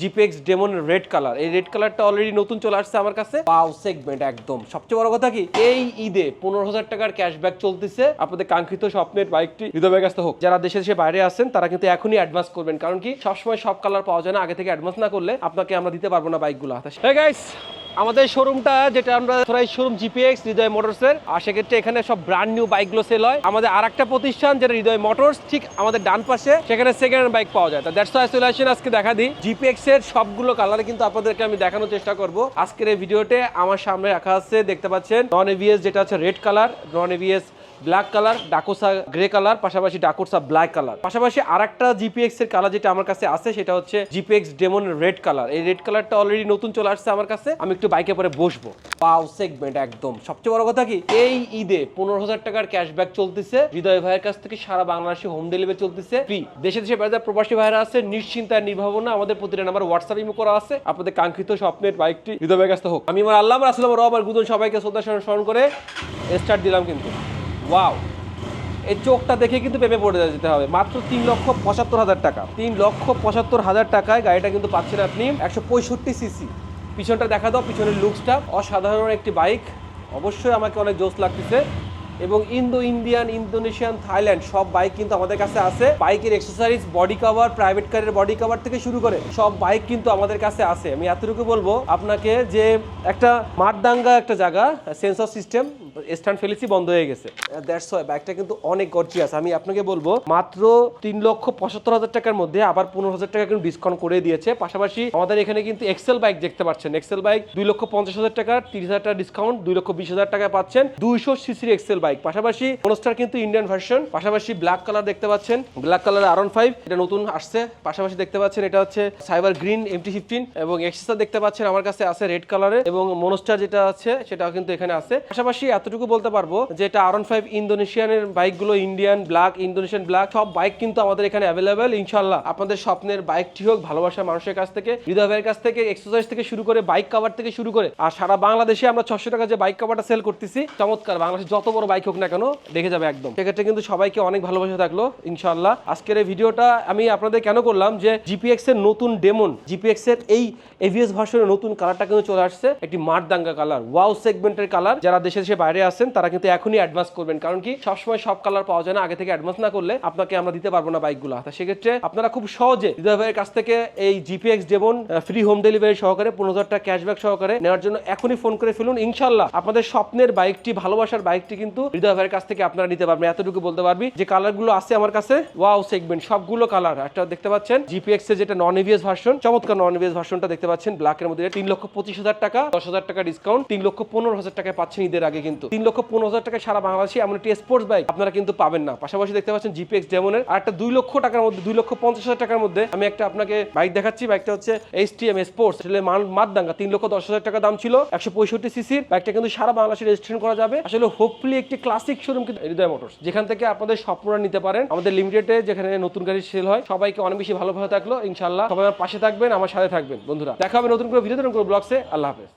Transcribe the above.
GPX demon red colour, এই red কালারটা already নতুন চলে আসছে আমার কাছে। ওয়াও সেগমেন্ট একদম। সবচেয়ে বড় কথা কি, এই ঈদে 15,000 টাকার ক্যাশব্যাক চলতেছে। আপনাদের কাঙ্ক্ষিত স্বপ্নের বাইকটি হৃদয় ভাইয়ের কাছে হোক। যারা দেশে দেশে বাইরে আছেন তারা কিন্তু এখনই অ্যাডভান্স করবেন, কারণ কি সবসময় সব কালার পাওয়া যায় না। আগে থেকে অ্যাডভান্স না করলে আপনাকে আমরা দিতে পারবো না বাইকগুলো। হে গাইস, আমাদের শোরুমটা যেটা আমরা শোরুম জিপিএক্স হৃদয় মোটরসের, আর সেক্ষেত্রে এখানে সব ব্র্যান্ড নিউ বাইকগুলো সেল হয়। আমাদের আরেকটা প্রতিষ্ঠান যেটা হৃদয় মোটরস, ঠিক আমাদের ডান পাশে, সেখানে সেকেন্ড হ্যান্ড বাইক পাওয়া যায়। দ্যাটস ওয়াই চলে আসেন। আজকে দেখা দিই জিপিএক্স এর সবগুলো কালারে কিন্তু আপনাদেরকে আমি দেখানোর চেষ্টা করব। আজকের এই ভিডিওতে আমার সামনে রাখা আছে, দেখতে পাচ্ছেন নন এভিএস যেটা হচ্ছে red colour, non AVS black colour, ডাকোসা গ্রে কালার, পাশাপাশি ডাকোসা ব্ল্যাক কালার, পাশাপাশি আরেকটা জিপিএক্স এর কালার যেটা আমার কাছে আছে সেটা হচ্ছে জিপিএক্স ডেমন রেড কালার। এই রেড কালারটা অলরেডি নতুন চলে আসছে আমার কাছে। আমি একটু বাইকে পরে বসবো। ওয়াও সেগমেন্ট একদম। সবচেয়ে বড় কথা কি, এই ঈদে 15,000 টাকার ক্যাশব্যাক চলতেছে হৃদয় ভাইয়ের কাছ থেকে। সারা বাংলাদেশে হোম ডেলিভারি চলতেছে ফ্রি। দেশে দেশে বাইরে প্রবাসী ভাইরা আছে, নিশ্চিন্তায় নির্ভাবনা আমাদের প্রতিটা নাম্বার হোয়াটসঅ্যাপ ইমো করা আছে। আপনাদের কাঙ্ক্ষিত স্বপ্নের বাইকটি হৃদয় ভাইয়ের কাছ থেকে হোক। আমি আমার আল্লাহ রাসূল রব আর গুদন সবাইকে শ্রদ্ধা স্মরণ করে স্টার্ট দিলাম কিন্তু। ওয়াও, এই চোখটা দেখে কিন্তু পেপে পড়ে যেতে হবে। মাত্র 3,75,000 টাকা। 3,75,000 টাকায় গাড়িটা কিন্তু পাচ্ছেন আপনি 165 সিসি। পিছনটা দেখা দাও, পিছনের লুকসটা অসাধারণ একটি বাইক। অবশ্যই আমাকে অনেক জোশ লাগতেছে। এবং ইন্ডিয়ান, ইন্দোনেশিয়ান, থাইল্যান্ড সব বাইক কিন্তু আমাদের কাছে আছে। বাইকের এক্সেসরিজ, বডি কভার, প্রাইভেট কারের বডি কভার থেকে শুরু করে সব বাইক কিন্তু আমাদের কাছে আছে। আমি এতটুকু বলবো আপনাকে যে একটা মাঠদাঙ্গা একটা জায়গা, সেন্সর সিস্টেম স্ট্যান্ড ফেলেছি, বন্ধ হয়ে গেছে। দ্যাটস ওয়াই বাইকটা কিন্তু অনেক গর্জিয়াস। আমি আপনাকে বলবো মাত্র 3,75,000 টাকার মধ্যে আবার 15,000 টাকা কিন্তু ডিসকাউন্ট করে দিয়েছে। পাশাপাশি আমাদের এখানে কিন্তু এক্সেল বাইক দেখতে পাচ্ছেন। এক্সেল বাইক 2,50,000 টাকা, 30,000 টাকা ডিসকাউন্ট, 2,20,000 টাকায় পাচ্ছেন 200 সিসির এক্সেল বাইক। পাশাপাশি মনস্টার কিন্তু ইন্ডিয়ান ভার্সন। পাশাপাশি ব্ল্যাক কালার দেখতে পাচ্ছেন, ব্ল্যাক কালার R15 এটা নতুন আসছে। পাশাপাশি দেখতে পাচ্ছেন এটা হচ্ছে সাইবার গ্রিন MT-15 এবং এক্সেসর দেখতে পাচ্ছেন আমার কাছে আছে রেড কালারে, এবং মনস্টার যেটা আছে সেটাও কিন্তু এখানে আছে। পাশাপাশি এতটুকু বলতে পারবো যে এটা R15 ইন্দোনেশিয়ানের বাইকগুলো, ইন্ডিয়ান ব্ল্যাক, ইন্দোনেশিয়ান ব্ল্যাক সব বাইক কিন্তু আমাদের এখানে অ্যাভেলেবেল। ইনশাআল্লাহ আপনাদের স্বপ্নের বাইকটি হোক, ভালোবাসার মানুষের কাছ থেকে, হৃদয় ভাইয়ের কাছ থেকে, এক্সারসাইজ থেকে শুরু করে বাইক কভার থেকে শুরু করে, আর সারা বাংলাদেশে আমরা 600 টাকা যে বাইক কভারটা সেল করতেছি, চমৎকার। বাংলাদেশে যত বড় বাইক হোক না কেন দেখে যাবে একদম। সেক্ষেত্রে কিন্তু সবাইকে অনেক ভালোবাসা থাকলো ইনশাআল্লাহ। আজকের এই ভিডিওটা আমি আপনাদের কেন করলাম, যে জিপিএক্স এর নতুন ডেমন, জিপিএক্স এর এই এভিএস ভার্সনের নতুন কালারটা কিন্তু চলে আসছে, একটি মাঠদাঙ্গা কালার, ওয়াও সেগমেন্টের কালার। যারা দেশে দেশে বাইরে আছেন তারা কিন্তু এখনই অ্যাডভান্স করবেন, কারণ কি সবসময় সব কালার পাওয়া যায় না। আগে থেকে অ্যাডভান্স না করলে আপনাকে আমরা দিতে পারবো না বাইকগুলো। সেক্ষেত্রে আপনারা খুব সহজে হৃদয় ভাইয়ের কাছ থেকে এই GPX Demon free home delivery সহকারে 15,000 টাকা ক্যাশব্যাক সহকারে নেওয়ার জন্য এখনই ফোন করে ফেলুন। ইনশাআল্লাহ আপনাদের স্বপ্নের বাইকটি, ভালোবাসার বাইকটি কিন্তু হৃদয় ভাইয়ের কাছ থেকে আপনারা নিতে পারবেন। এতটুকু বলতে পারবি যে কালারগুলো আছে আমার কাছে ওয়াও সেগমেন্ট, সবগুলো কালার। একটা দেখতে পাচ্ছেন জিপিএক্স এর যেটা নন এভিএস ভার্সন, চমৎকার নন এভিএস ভার্সনটা দেখতে পাচ্ছেন ব্ল্যাকের মধ্যে। 3,25,000 টাকা, 10,000 টাকা ডিসকাউন্ট, 3,15,000 টাকায় পাচ্ছেন ঈদের আগে। কিন্তু 3,15,000 টাকায় সারা বাংলাদেশে এমন একটি স্পোর্টস বাইক আপনারা কিন্তু পাবেন না। পাশাপাশি দেখতে পাচ্ছেন জিপিএক্স ডেমনের আর একটা 2 লক্ষ টাকার মধ্যে, 2,50,000 টাকার মধ্যে আমি একটা আপনাকে বাইক দেখাচ্ছি। বাইকটা হচ্ছে HTM স্পোর্টস, আসলে মাঠদাঙ্গা। 3,10,000 টাকা দাম ছিল, 165 সিসির বাইকটা কিন্তু সারা বাংলাদেশে রেজিস্ট্রেশন করা যাবে। আসলে হোপফুলি একটি ক্লাসিক শোরুম কিন্তু হৃদয় মোটরস, যেখান থেকে আপনাদের স্বপ্নরা নিতে পারেন। আমাদের লিমিটেডে যেখানে নতুন গাড়ি সেল হয়। সবাইকে অনেক বেশি ভালোভাবে থাকলো ইনশাআল্লাহ। সবাই আমার পাশে থাকবেন, আমার সাথে থাকবেন বন্ধুরা। দেখা হবে নতুন করে ভিডিও, নতুন করে ব্লগসে। আল্লাহ হাফেজ।